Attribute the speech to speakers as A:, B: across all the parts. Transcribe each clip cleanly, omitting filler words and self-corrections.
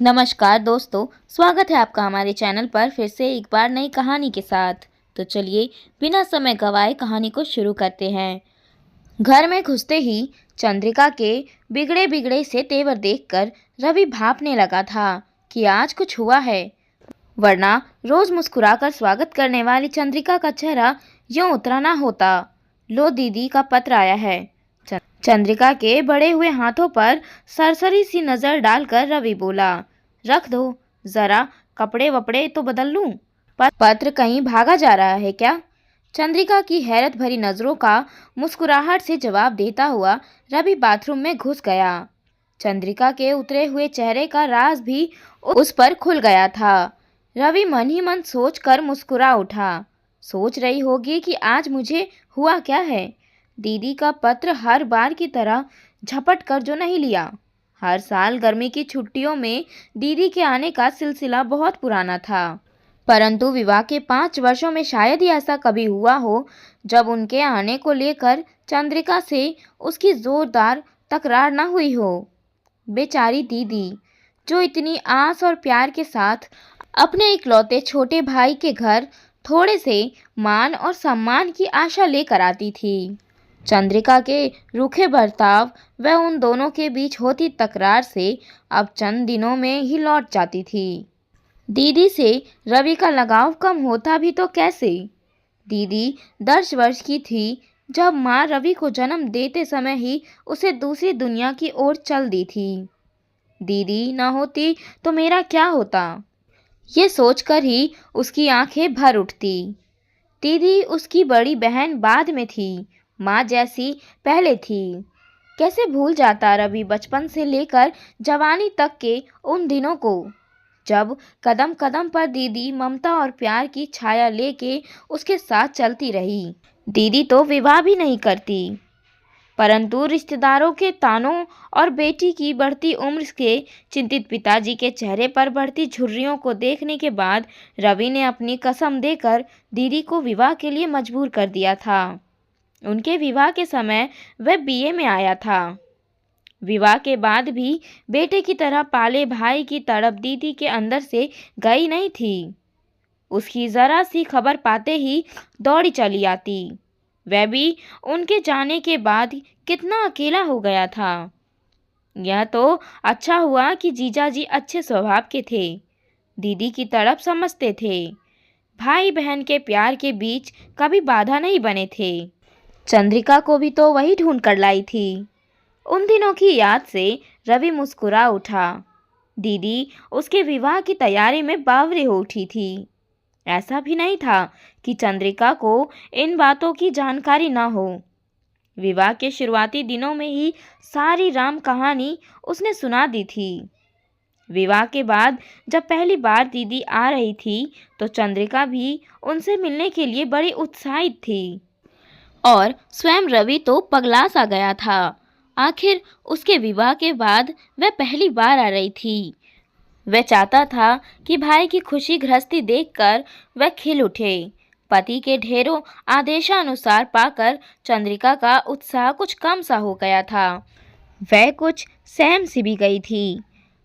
A: नमस्कार दोस्तों, स्वागत है आपका हमारे चैनल पर फिर से एक बार नई कहानी के साथ। तो चलिए बिना समय गवाए कहानी को शुरू करते हैं। घर में घुसते ही चंद्रिका के बिगड़े बिगड़े से तेवर देखकर रवि भांपने लगा था कि आज कुछ हुआ है, वरना रोज मुस्कुराकर स्वागत करने वाली चंद्रिका का चेहरा यूं उतरा ना होता। लो दीदी का पत्र आया है। चंद्रिका के बड़े हुए हाथों पर सरसरी सी नजर डालकर रवि बोला, रख दो, जरा कपड़े वपड़े तो बदल लूं। पत्र कहीं भागा जा रहा है क्या? चंद्रिका की हैरत भरी नजरों का मुस्कुराहट से जवाब देता हुआ रवि बाथरूम में घुस गया। चंद्रिका के उतरे हुए चेहरे का राज भी उस पर खुल गया था। रवि मन ही मन सोच कर मुस्कुरा उठा। सोच रही होगी कि आज मुझे हुआ क्या है। दीदी का पत्र हर बार की तरह झपट कर जो नहीं लिया। हर साल गर्मी की छुट्टियों में दीदी के आने का सिलसिला बहुत पुराना था, परंतु विवाह के 5 वर्षों में शायद ही ऐसा कभी हुआ हो जब उनके आने को लेकर चंद्रिका से उसकी जोरदार तकरार न हुई हो। बेचारी दीदी, जो इतनी आस और प्यार के साथ अपने इकलौते छोटे भाई के घर थोड़े से मान और सम्मान की आशा लेकर आती थी। चंद्रिका के रूखे बर्ताव व उन दोनों के बीच होती तकरार से अब चंद दिनों में ही लौट जाती थी। दीदी से रवि का लगाव कम होता भी तो कैसे। दीदी 10 वर्ष की थी जब माँ रवि को जन्म देते समय ही उसे दूसरी दुनिया की ओर चल दी थी। दीदी न होती तो मेरा क्या होता, ये सोचकर ही उसकी आंखें भर उठती। दीदी उसकी बड़ी बहन बाद में थी, माँ जैसी पहले थी। कैसे भूल जाता रवि बचपन से लेकर जवानी तक के उन दिनों को, जब कदम कदम पर दीदी ममता और प्यार की छाया लेके उसके साथ चलती रही। दीदी तो विवाह भी नहीं करती, परंतु रिश्तेदारों के तानों और बेटी की बढ़ती उम्र के चिंतित पिताजी के चेहरे पर बढ़ती झुर्रियों को देखने के बाद रवि ने अपनी कसम देकर दीदी को विवाह के लिए मजबूर कर दिया था। उनके विवाह के समय वह बीए में आया था। विवाह के बाद भी बेटे की तरह पाले भाई की तड़प दीदी के अंदर से गई नहीं थी। उसकी जरा सी खबर पाते ही दौड़ी चली आती। वह भी उनके जाने के बाद कितना अकेला हो गया था। यह तो अच्छा हुआ कि जीजाजी अच्छे स्वभाव के थे, दीदी की तड़प समझते थे, भाई बहन के प्यार के बीच कभी बाधा नहीं बने थे। चंद्रिका को भी तो वही ढूंढ कर लाई थी। उन दिनों की याद से रवि मुस्कुरा उठा। दीदी उसके विवाह की तैयारी में बावरी हो उठी थी। ऐसा भी नहीं था कि चंद्रिका को इन बातों की जानकारी न हो। विवाह के शुरुआती दिनों में ही सारी राम कहानी उसने सुना दी थी। विवाह के बाद जब पहली बार दीदी आ रही थी तो चंद्रिका भी उनसे मिलने के लिए बड़ी उत्साहित थी, और स्वयं रवि तो पगला सा गया था। आखिर उसके विवाह के बाद वह पहली बार आ रही थी। वह चाहता था कि भाई की खुशी गृहस्थी देखकर वह खिल उठे। पति के ढेरों आदेशानुसार पाकर चंद्रिका का उत्साह कुछ कम सा हो गया था। वह कुछ सहम सी भी गई थी,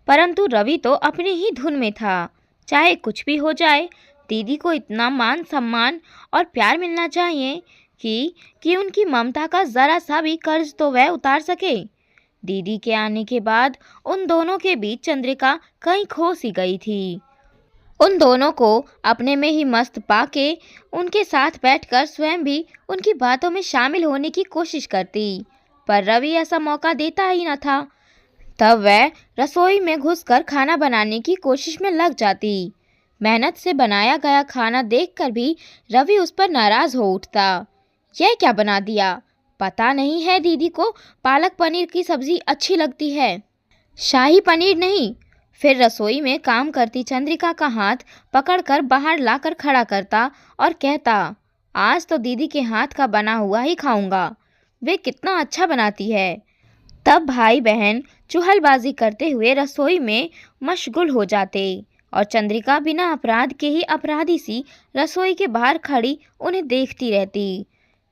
A: परंतु रवि तो अपनी ही धुन में था। चाहे कुछ भी हो जाए, दीदी को इतना मान सम्मान और प्यार मिलना चाहिए कि उनकी ममता का जरा सा भी कर्ज तो वह उतार सके। दीदी के आने के बाद उन दोनों के बीच चंद्रिका कहीं खो सी गई थी। उन दोनों को अपने में ही मस्त पाके उनके साथ बैठकर स्वयं भी उनकी बातों में शामिल होने की कोशिश करती, पर रवि ऐसा मौका देता ही न था। तब वह रसोई में घुसकर खाना बनाने की कोशिश में लग जाती। मेहनत से बनाया गया खाना देखकर भी रवि उस पर नाराज हो उठता। यह क्या बना दिया? पता नहीं है दीदी को पालक पनीर की सब्जी अच्छी लगती है, शाही पनीर नहीं। फिर रसोई में काम करती चंद्रिका का हाथ पकड़कर बाहर लाकर खड़ा करता और कहता, आज तो दीदी के हाथ का बना हुआ ही खाऊंगा, वे कितना अच्छा बनाती है। तब भाई बहन चुहलबाजी करते हुए रसोई में मशगूल हो जाते और चंद्रिका बिना अपराध के ही अपराधी सी रसोई के बाहर खड़ी उन्हें देखती रहती।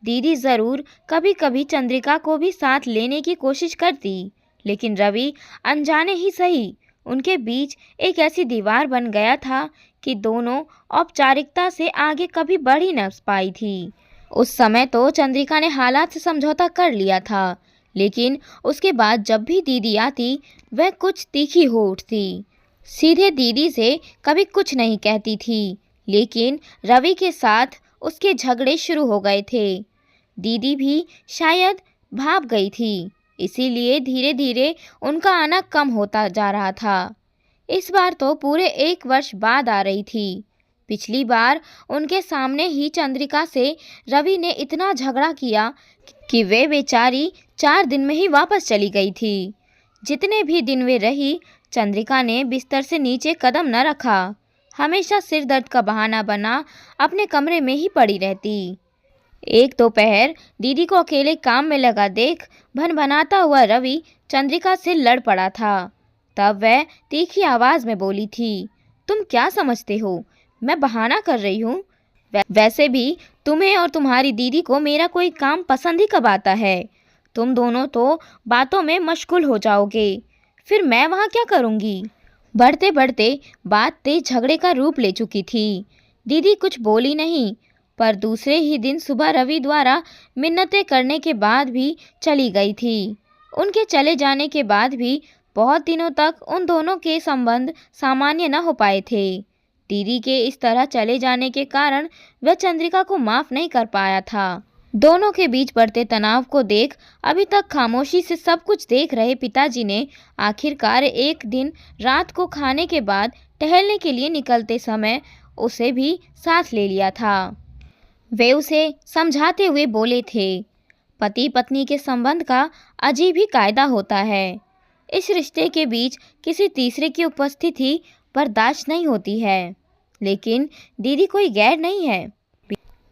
A: दीदी ज़रूर कभी कभी चंद्रिका को भी साथ लेने की कोशिश करती, लेकिन रवि अनजाने ही सही उनके बीच एक ऐसी दीवार बन गया था कि दोनों औपचारिकता से आगे कभी बढ़ ही न पाई थी। उस समय तो चंद्रिका ने हालात से समझौता कर लिया था, लेकिन उसके बाद जब भी दीदी आती वह कुछ तीखी हो उठती। सीधे दीदी से कभी कुछ नहीं कहती थी, लेकिन रवि के साथ उसके झगड़े शुरू हो गए थे। दीदी भी शायद भाप गई थी, इसीलिए धीरे धीरे उनका आना कम होता जा रहा था। इस बार तो पूरे 1 वर्ष बाद आ रही थी। पिछली बार उनके सामने ही चंद्रिका से रवि ने इतना झगड़ा किया कि वे बेचारी 4 दिन में ही वापस चली गई थी। जितने भी दिन वे रही, चंद्रिका ने बिस्तर से नीचे कदम न रखा। हमेशा सिर दर्द का बहाना बना अपने कमरे में ही पड़ी रहती। एक दोपहर दीदी को अकेले काम में लगा देख भनभनाता हुआ रवि चंद्रिका से लड़ पड़ा था। तब वह तीखी आवाज़ में बोली थी, तुम क्या समझते हो मैं बहाना कर रही हूँ? वैसे भी तुम्हें और तुम्हारी दीदी को मेरा कोई काम पसंद ही कब आता है? तुम दोनों तो बातों में मशगूल हो जाओगे, फिर मैं वहाँ क्या करूँगी? बढ़ते बढ़ते बात तेज झगड़े का रूप ले चुकी थी। दीदी कुछ बोली नहीं, पर दूसरे ही दिन सुबह रवि द्वारा मिन्नतें करने के बाद भी चली गई थी। उनके चले जाने के बाद भी बहुत दिनों तक उन दोनों के संबंध सामान्य न हो पाए थे। दीदी के इस तरह चले जाने के कारण वह चंद्रिका को माफ नहीं कर पाया था। दोनों के बीच बढ़ते तनाव को देख अभी तक खामोशी से सब कुछ देख रहे पिताजी ने आखिरकार एक दिन रात को खाने के बाद टहलने के लिए निकलते समय उसे भी साथ ले लिया था। वे उसे समझाते हुए बोले थे, पति पत्नी के संबंध का अजीब ही कायदा होता है। इस रिश्ते के बीच किसी तीसरे की उपस्थिति बर्दाश्त नहीं होती है, लेकिन दीदी कोई गैर नहीं है।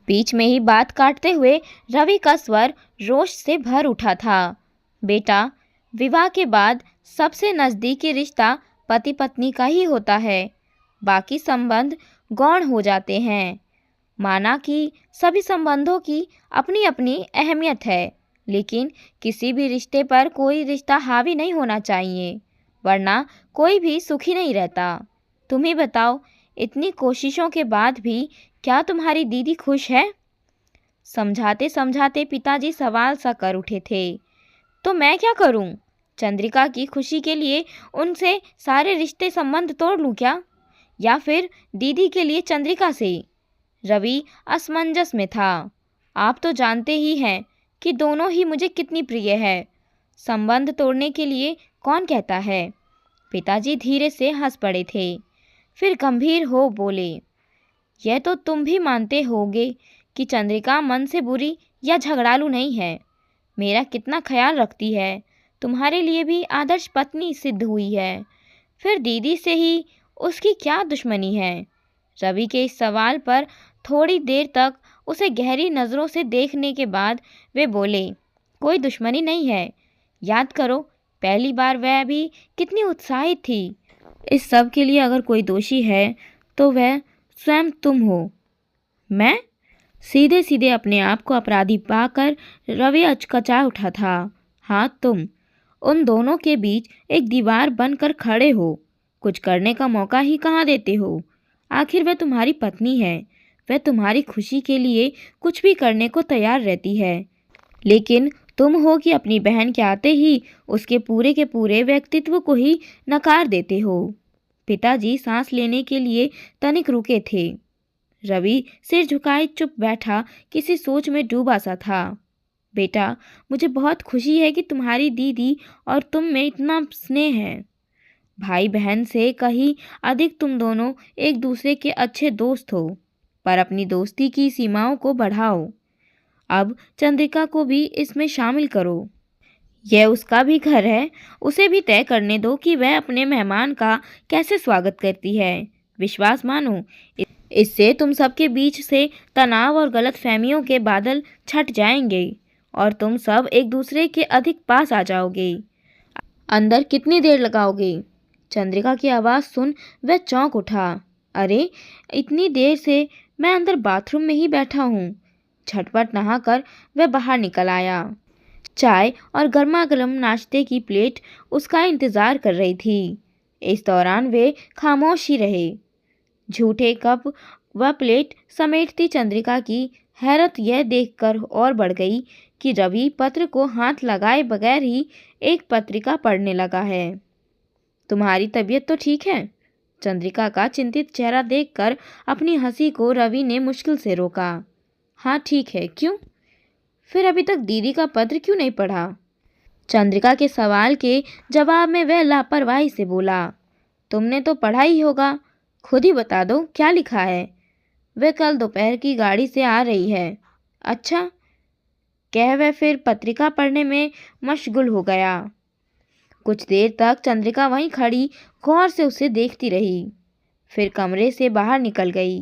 A: बीच में ही बात काटते हुए रवि का स्वर रोष से भर उठा था। बेटा, विवाह के बाद सबसे नज़दीकी रिश्ता पति पत्नी का ही होता है, बाकी संबंध गौण हो जाते हैं। माना कि सभी संबंधों की अपनी अपनी अहमियत है, लेकिन किसी भी रिश्ते पर कोई रिश्ता हावी नहीं होना चाहिए, वरना कोई भी सुखी नहीं रहता। तुम ही बताओ, इतनी कोशिशों के बाद भी क्या तुम्हारी दीदी खुश है? समझाते समझाते पिताजी सवाल सा कर उठे थे। तो मैं क्या करूं? चंद्रिका की खुशी के लिए उनसे सारे रिश्ते संबंध तोड़ लूं क्या? या फिर दीदी के लिए चंद्रिका से? रवि असमंजस में था। आप तो जानते ही हैं कि दोनों ही मुझे कितनी प्रिय है। संबंध तोड़ने के लिए कौन कहता है? पिताजी धीरे से हंस पड़े थे, फिर गंभीर हो बोले, यह तो तुम भी मानते होगे कि चंद्रिका मन से बुरी या झगड़ालू नहीं है। मेरा कितना ख्याल रखती है, तुम्हारे लिए भी आदर्श पत्नी सिद्ध हुई है। फिर दीदी से ही उसकी क्या दुश्मनी है? रवि के इस सवाल पर थोड़ी देर तक उसे गहरी नज़रों से देखने के बाद वे बोले, कोई दुश्मनी नहीं है। याद करो, पहली बार वह भी कितनी उत्साहित थी। इस सब के लिए अगर कोई दोषी है तो वह स्वयं तुम हो। मैं? सीधे सीधे अपने आप को अपराधी पाकर रवि अचकचा उठा था। हाँ, तुम। उन दोनों के बीच एक दीवार बनकर खड़े हो, कुछ करने का मौका ही कहाँ देते हो। आखिर वह तुम्हारी पत्नी है, वह तुम्हारी खुशी के लिए कुछ भी करने को तैयार रहती है, लेकिन तुम हो कि अपनी बहन के आते ही उसके पूरे के पूरे व्यक्तित्व को ही नकार देते हो। पिताजी सांस लेने के लिए तनिक रुके थे। रवि सिर झुकाए चुप बैठा, किसी सोच में डूबा सा था। बेटा, मुझे बहुत खुशी है कि तुम्हारी दीदी और तुम में इतना स्नेह है। भाई बहन से कहीं अधिक तुम दोनों एक दूसरे के अच्छे दोस्त हो, पर अपनी दोस्ती की सीमाओं को बढ़ाओ। अब चंद्रिका को भी इसमें शामिल करो। यह उसका भी घर है, उसे भी तय करने दो कि वह अपने मेहमान का कैसे स्वागत करती है। विश्वास मानो, इससे तुम सबके बीच से तनाव और गलतफहमियों के बादल छट जाएंगे और तुम सब एक दूसरे के अधिक पास आ जाओगे। अंदर कितनी देर लगाओगे? चंद्रिका की आवाज़ सुन वह चौंक उठा। अरे, इतनी देर से मैं अंदर बाथरूम में ही बैठा हूँ। झटपट नहाकर वह बाहर निकल आया। चाय और गर्मा गर्म नाश्ते की प्लेट उसका इंतज़ार कर रही थी। इस दौरान वे खामोश ही रहे। झूठे कप व प्लेट समेटती चंद्रिका की हैरत यह देखकर और बढ़ गई कि रवि पत्र को हाथ लगाए बगैर ही एक पत्रिका पढ़ने लगा है। तुम्हारी तबीयत तो ठीक है? चंद्रिका का चिंतित चेहरा देखकर अपनी हंसी को रवि ने मुश्किल से रोका। हाँ ठीक है। क्यों? फिर अभी तक दीदी का पत्र क्यों नहीं पढ़ा? चंद्रिका के सवाल के जवाब में वह लापरवाही से बोला। तुमने तो पढ़ा ही होगा, खुद ही बता दो क्या लिखा है। वह कल दोपहर की गाड़ी से आ रही है। अच्छा, कह वह फिर पत्रिका पढ़ने में मशगूल हो गया। कुछ देर तक चंद्रिका वहीं खड़ी गौर से उसे देखती रही, फिर कमरे से बाहर निकल गई।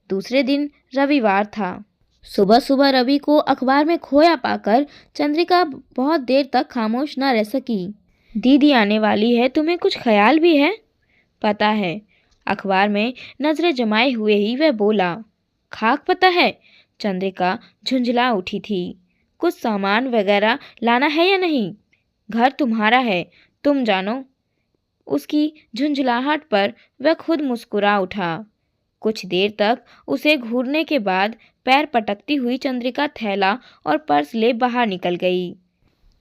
A: दूसरे दिन रविवार था। सुबह सुबह रवि को अखबार में खोया पाकर चंद्रिका बहुत देर तक खामोश न रह सकी। दीदी आने वाली है, तुम्हें कुछ ख्याल भी है? पता है। अखबार में नजरें जमाए हुए ही वह बोला। खाक पता है? चंद्रिका झुंझला उठी थी। कुछ सामान वगैरह लाना है या नहीं? घर तुम्हारा है, तुम जानो। उसकी झुंझलाहट पर वह खुद मुस्कुरा उठा। कुछ देर तक उसे घूरने के बाद पैर पटकती हुई चंद्रिका थैला और पर्स ले बाहर निकल गई।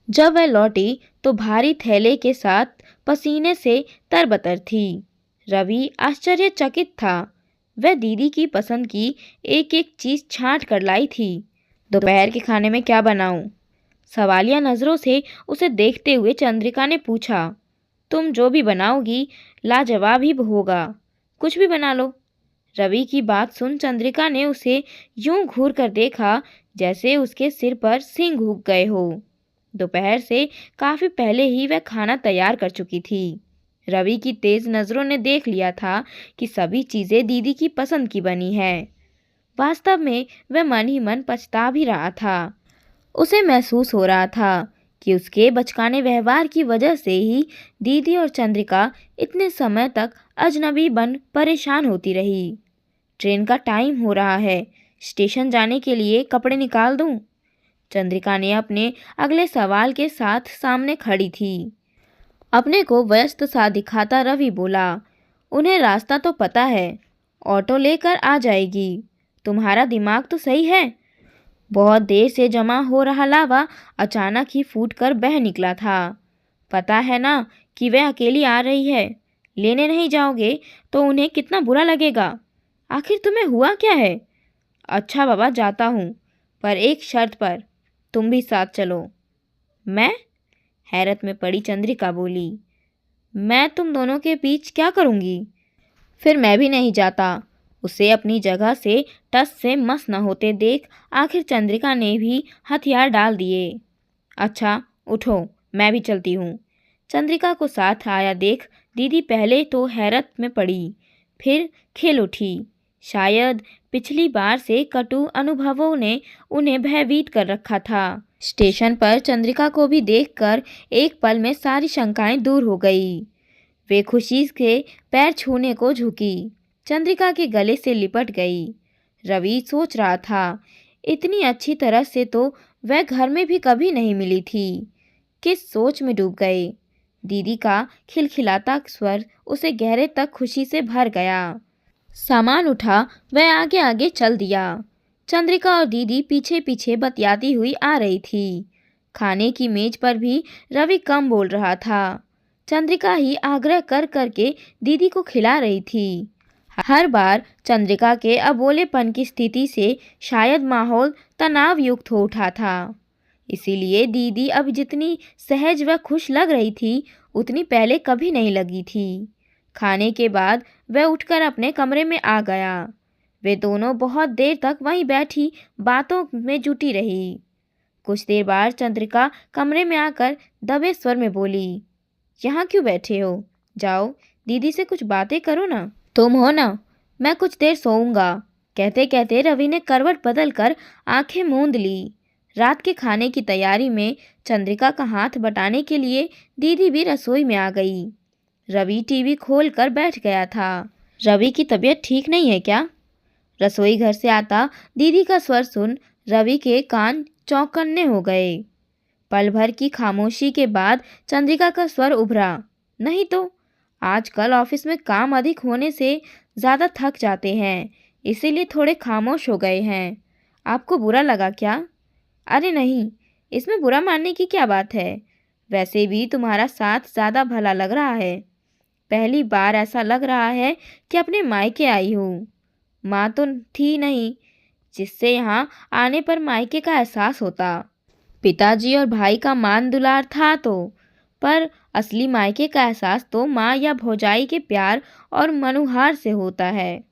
A: जब वह लौटी तो भारी थैले के साथ पसीने से तरबतर थी। रवि आश्चर्यचकित था। वह दीदी की पसंद की एक एक चीज छांट कर लाई थी। दोपहर के खाने में क्या बनाऊं? सवालिया नजरों से उसे देखते हुए चंद्रिका ने पूछा। तुम जो भी बनाओगी लाजवाब ही होगा, कुछ भी बना लो। रवि की बात सुन चंद्रिका ने उसे यूं घूर कर देखा जैसे उसके सिर पर सिंह उग गए हो। दोपहर से काफी पहले ही वह खाना तैयार कर चुकी थी। रवि की तेज नजरों ने देख लिया था कि सभी चीजें दीदी की पसंद की बनी है। वास्तव में वह मन ही मन पछता भी रहा था। उसे महसूस हो रहा था कि उसके बचकाने व्यवहार की वजह से ही दीदी और चंद्रिका इतने समय तक अजनबी बन परेशान होती रही। ट्रेन का टाइम हो रहा है, स्टेशन जाने के लिए कपड़े निकाल दूं? चंद्रिका ने अपने अगले सवाल के साथ सामने खड़ी थी। अपने को व्यस्त सा दिखाता रवि बोला। उन्हें रास्ता तो पता है, ऑटो लेकर आ जाएगी। तुम्हारा दिमाग तो सही है। बहुत देर से जमा हो रहा लावा अचानक ही फूट कर बह निकला था। पता है ना कि वह अकेली आ रही है। लेने नहीं जाओगे तो उन्हें कितना बुरा लगेगा। आखिर तुम्हें हुआ क्या है? अच्छा बाबा, जाता हूँ, पर एक शर्त पर, तुम भी साथ चलो। मैं? हैरत में पड़ी चंद्रिका बोली। मैं तुम दोनों के बीच क्या करूँगी? फिर मैं भी नहीं जाता। उसे अपनी जगह से टस से मस न होते देख आखिर चंद्रिका ने भी हथियार डाल दिए। अच्छा उठो, मैं भी चलती हूँ। चंद्रिका को साथ आया देख दीदी पहले तो हैरत में पड़ी, फिर खिल उठी। शायद पिछली बार से कटु अनुभवों ने उन्हें भयभीत कर रखा था। स्टेशन पर चंद्रिका को भी देखकर एक पल में सारी शंकाएं दूर हो गई। वे खुशी से पैर छूने को झुकी, चंद्रिका के गले से लिपट गई। रवि सोच रहा था, इतनी अच्छी तरह से तो वह घर में भी कभी नहीं मिली थी। किस सोच में डूब गए। दीदी का खिलखिलाता स्वर उसे गहरे तक खुशी से भर गया। सामान उठा वह आगे आगे चल दिया। चंद्रिका और दीदी पीछे पीछे बतियाती हुई आ रही थी। खाने की मेज पर भी रवि कम बोल रहा था। चंद्रिका ही आग्रह कर करके दीदी को खिला रही थी। हर बार चंद्रिका के अबोलेपन की स्थिति से शायद माहौल तनाव युक्त हो उठा था। इसीलिए दीदी अब जितनी सहज व खुश लग रही थी उतनी पहले कभी नहीं लगी थी। खाने के बाद वह उठकर अपने कमरे में आ गया। वे दोनों बहुत देर तक वहीं बैठी बातों में जुटी रही। कुछ देर बाद चंद्रिका कमरे में आकर दबे स्वर में बोली, यहाँ क्यों बैठे हो? जाओ दीदी से कुछ बातें करो ना। तुम हो ना, मैं कुछ देर सोऊंगा। कहते कहते रवि ने करवट बदल कर आंखें मूंद ली। रात के खाने की तैयारी में चंद्रिका का हाथ बटाने के लिए दीदी भी रसोई में आ गई। रवि टीवी खोल कर बैठ गया था। रवि की तबीयत ठीक नहीं है क्या? रसोई घर से आता दीदी का स्वर सुन रवि के कान चौकन्ने हो गए। पल भर की खामोशी के बाद चंद्रिका का स्वर उभरा, नहीं तो आजकल ऑफिस में काम अधिक होने से ज़्यादा थक जाते हैं, इसीलिए थोड़े खामोश हो गए हैं। आपको बुरा लगा क्या? अरे नहीं, इसमें बुरा मानने की क्या बात है। वैसे भी तुम्हारा साथ ज़्यादा भला लग रहा है। पहली बार ऐसा लग रहा है कि अपने मायके आई हूँ। माँ तो थी नहीं, जिससे यहाँ आने पर मायके का एहसास होता। पिताजी और भाई का मान दुलार था तो, पर असली मायके का एहसास तो माँ या भौजाई के प्यार और मनुहार से होता है।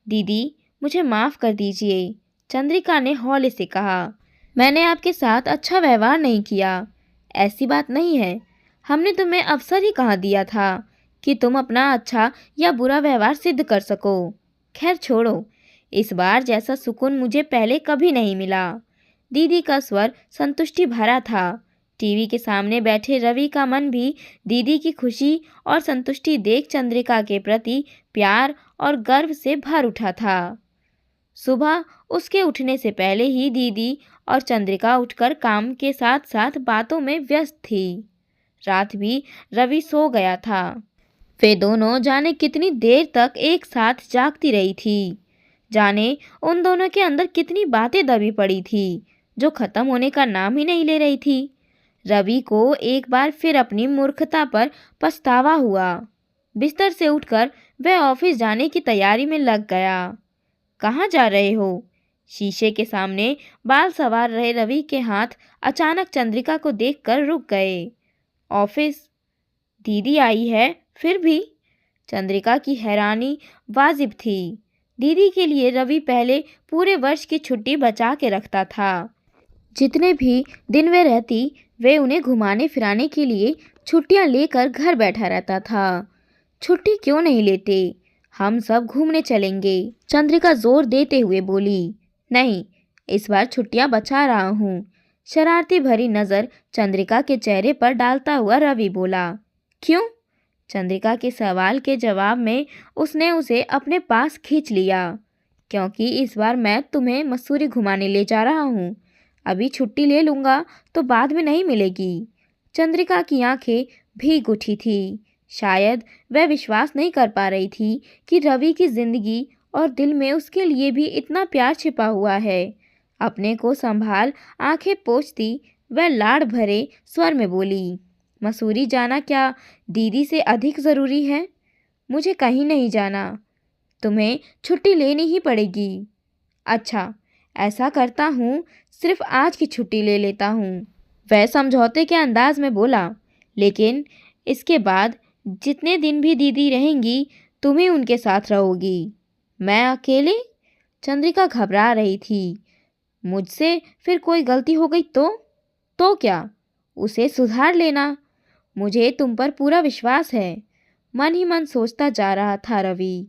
A: दीदी, मुझे माफ़ कर दीजिए, चंद्रिका ने हौले से कहा। मैंने आपके साथ अच्छा व्यवहार नहीं किया। ऐसी बात नहीं है। हमने तुम्हें अवसर ही कहाँ दिया था कि तुम अपना अच्छा या बुरा व्यवहार सिद्ध कर सको। खैर छोड़ो, इस बार जैसा सुकून मुझे पहले कभी नहीं मिला। दीदी का स्वर संतुष्टि भरा था। टीवी के सामने बैठे रवि का मन भी दीदी की खुशी और संतुष्टि देख चंद्रिका के प्रति प्यार और गर्व से भर उठा था। सुबह उसके उठने से पहले ही दीदी और चंद्रिका उठकर काम के साथ साथ बातों में व्यस्त थी। रात भी रवि सो गया था। वे दोनों जाने कितनी देर तक एक साथ जागती रही थी। जाने उन दोनों के अंदर कितनी बातें दबी पड़ी थी जो खत्म होने का नाम ही नहीं ले रही थी। रवि को एक बार फिर अपनी मूर्खता पर पछतावा हुआ। बिस्तर से उठकर वह ऑफिस जाने की तैयारी में लग गया। कहाँ जा रहे हो? शीशे के सामने बाल संवार रहे रवि के हाथ अचानक चंद्रिका को देखकर रुक गए। ऑफिस? दीदी आई है फिर भी? चंद्रिका की हैरानी वाजिब थी। दीदी के लिए रवि पहले पूरे वर्ष की छुट्टी बचा के रखता था। जितने भी दिन वे रहती, वे उन्हें घुमाने फिराने के लिए छुट्टियां लेकर घर बैठा रहता था। छुट्टी क्यों नहीं लेते? हम सब घूमने चलेंगे, चंद्रिका जोर देते हुए बोली। नहीं, इस बार छुट्टियां बचा रहा हूँ। शरारती भरी नज़र चंद्रिका के चेहरे पर डालता हुआ रवि बोला। क्यों? चंद्रिका के सवाल के जवाब में उसने उसे अपने पास खींच लिया। क्योंकि इस बार मैं तुम्हें मसूरी घुमाने ले जा रहा हूँ। अभी छुट्टी ले लूँगा तो बाद में नहीं मिलेगी। चंद्रिका की आंखें भीग उठी थी। शायद वह विश्वास नहीं कर पा रही थी कि रवि की जिंदगी और दिल में उसके लिए भी इतना प्यार छिपा हुआ है। अपने को संभाल आंखें पोंछती वह लाड़ भरे स्वर में बोली, मसूरी जाना क्या दीदी से अधिक ज़रूरी है? मुझे कहीं नहीं जाना, तुम्हें छुट्टी लेनी ही पड़ेगी। अच्छा, ऐसा करता हूँ, सिर्फ आज की छुट्टी ले लेता हूँ। वह समझौते के अंदाज में बोला, लेकिन इसके बाद जितने दिन भी दीदी रहेंगी तुम ही उनके साथ रहोगी। मैं अकेले? चंद्रिका घबरा रही थी। मुझसे फिर कोई गलती हो गई तो क्या? उसे सुधार लेना। मुझे तुम पर पूरा विश्वास है, मन ही मन सोचता जा रहा था रवि।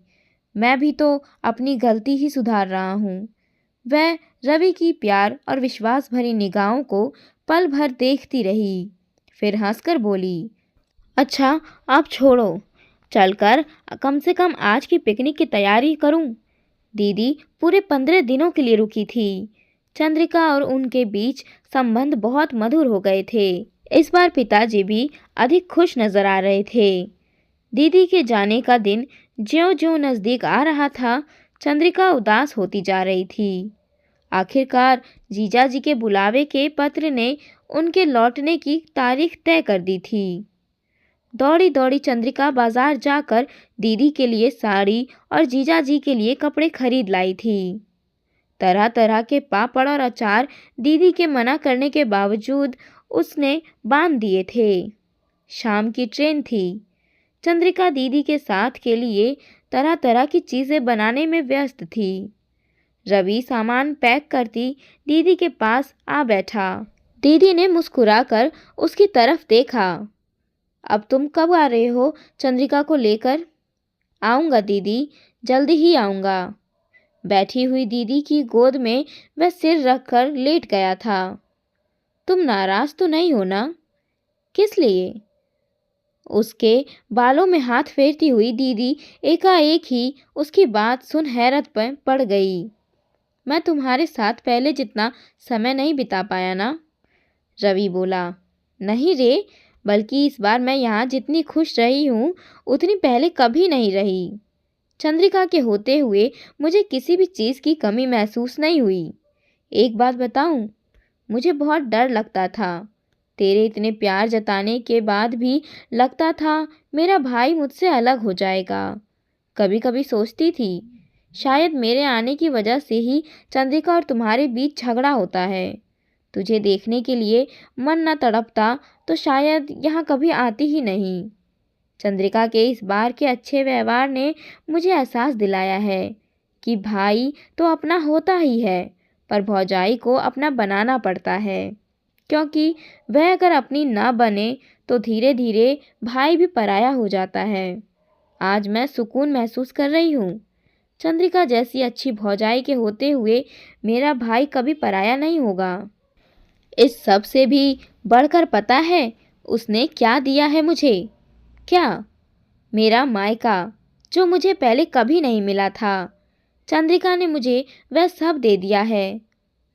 A: मैं भी तो अपनी गलती ही सुधार रहा हूँ। वह रवि की प्यार और विश्वास भरी निगाहों को पल भर देखती रही, फिर हंसकर बोली, अच्छा आप छोड़ो, चलकर कम से कम आज की पिकनिक की तैयारी करूं। दीदी पूरे 15 दिनों के लिए रुकी थी। चंद्रिका और उनके बीच संबंध बहुत मधुर हो गए थे। इस बार पिताजी भी अधिक खुश नजर आ रहे थे। दीदी के जाने का दिन ज्यों-ज्यों नज़दीक आ रहा था, चंद्रिका उदास होती जा रही थी। आखिरकार जीजाजी के बुलावे के पत्र ने उनके लौटने की तारीख तय कर दी थी। दौड़ी दौड़ी चंद्रिका बाजार जाकर दीदी के लिए साड़ी और जीजाजी के लिए कपड़े खरीद लाई थी। तरह तरह के पापड़ और अचार दीदी के मना करने के बावजूद उसने बांध दिए थे। शाम की ट्रेन थी। चंद्रिका दीदी के साथ के लिए तरह तरह की चीज़ें बनाने में व्यस्त थी। रवि सामान पैक करती दीदी के पास आ बैठा। दीदी ने मुस्कुराकर उसकी तरफ देखा। अब तुम कब आ रहे हो चंद्रिका को लेकर? आऊँगा दीदी, जल्दी ही आऊँगा। बैठी हुई दीदी की गोद में वह सिर रखकर लेट गया था। तुम नाराज तो नहीं हो ना? किस लिए? उसके बालों में हाथ फेरती हुई दीदी एकाएक ही उसकी बात सुन हैरत में पड़ गई। मैं तुम्हारे साथ पहले जितना समय नहीं बिता पाया ना? रवि बोला। नहीं रे, बल्कि इस बार मैं यहाँ जितनी खुश रही हूँ उतनी पहले कभी नहीं रही। चंद्रिका के होते हुए मुझे किसी भी चीज़ की कमी महसूस नहीं हुई। एक बात बताऊँ, मुझे बहुत डर लगता था। तेरे इतने प्यार जताने के बाद भी लगता था मेरा भाई मुझसे अलग हो जाएगा। कभी कभी सोचती थी शायद मेरे आने की वजह से ही चंद्रिका और तुम्हारे बीच झगड़ा होता है। तुझे देखने के लिए मन न तड़पता तो शायद यहाँ कभी आती ही नहीं। चंद्रिका के इस बार के अच्छे व्यवहार ने मुझे एहसास दिलाया है कि भाई तो अपना होता ही है, पर भौजाई को अपना बनाना पड़ता है, क्योंकि वह अगर अपनी ना बने तो धीरे धीरे भाई भी पराया हो जाता है। आज मैं सुकून महसूस कर रही हूँ। चंद्रिका जैसी अच्छी भौजाई के होते हुए मेरा भाई कभी पराया नहीं होगा। इस सब से भी बढ़कर पता है उसने क्या दिया है मुझे? क्या? मेरा मायका, जो मुझे पहले कभी नहीं मिला था। चंद्रिका ने मुझे वह सब दे दिया है।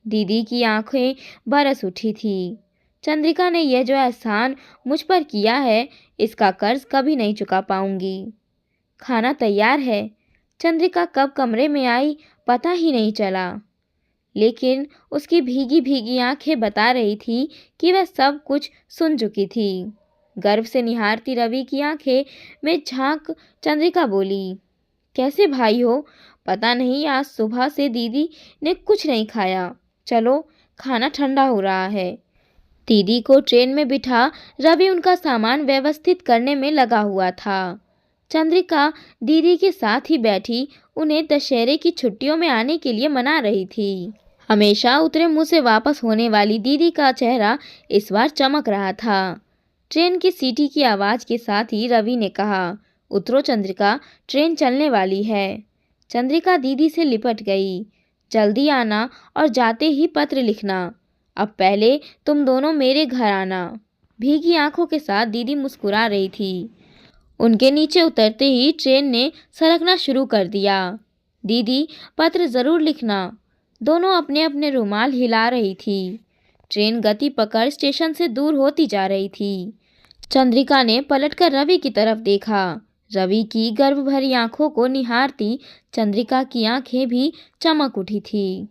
A: दीदी की आंखें बरस उठी थी। चंद्रिका ने यह जो एहसान मुझ पर किया है, इसका कर्ज कभी नहीं चुका पाऊंगी। खाना तैयार है। चंद्रिका कब कमरे में आई पता ही नहीं चला, लेकिन उसकी भीगी भीगी आंखें बता रही थी कि वह सब कुछ सुन चुकी थी। गर्व से निहारती रवि की आंखें में झांक चंद्रिका बोली, कैसे भाई हो? पता नहीं आज सुबह से दीदी ने कुछ नहीं खाया। चलो, खाना ठंडा हो रहा है। दीदी को ट्रेन में बिठा रवि उनका सामान व्यवस्थित करने में लगा हुआ था। चंद्रिका दीदी के साथ ही बैठी उन्हें दशहरे की छुट्टियों में आने के लिए मना रही थी। हमेशा उतरे मुंह से वापस होने वाली दीदी का चेहरा इस बार चमक रहा था। ट्रेन की सीटी की आवाज़ के साथ ही रवि ने कहा, उतरो चंद्रिका, ट्रेन चलने वाली है। चंद्रिका दीदी से लिपट गई। जल्दी आना और जाते ही पत्र लिखना। अब पहले तुम दोनों मेरे घर आना। भीगी आंखों के साथ दीदी मुस्कुरा रही थी। उनके नीचे उतरते ही ट्रेन ने सरकना शुरू कर दिया। दीदी, पत्र ज़रूर लिखना। दोनों अपने अपने रुमाल हिला रही थी। ट्रेन गति पकड़ स्टेशन से दूर होती जा रही थी। चंद्रिका ने पलटकर रवि की तरफ देखा। रवि की गर्व भरी आंखों को निहारती चंद्रिका की आंखें भी चमक उठी थी।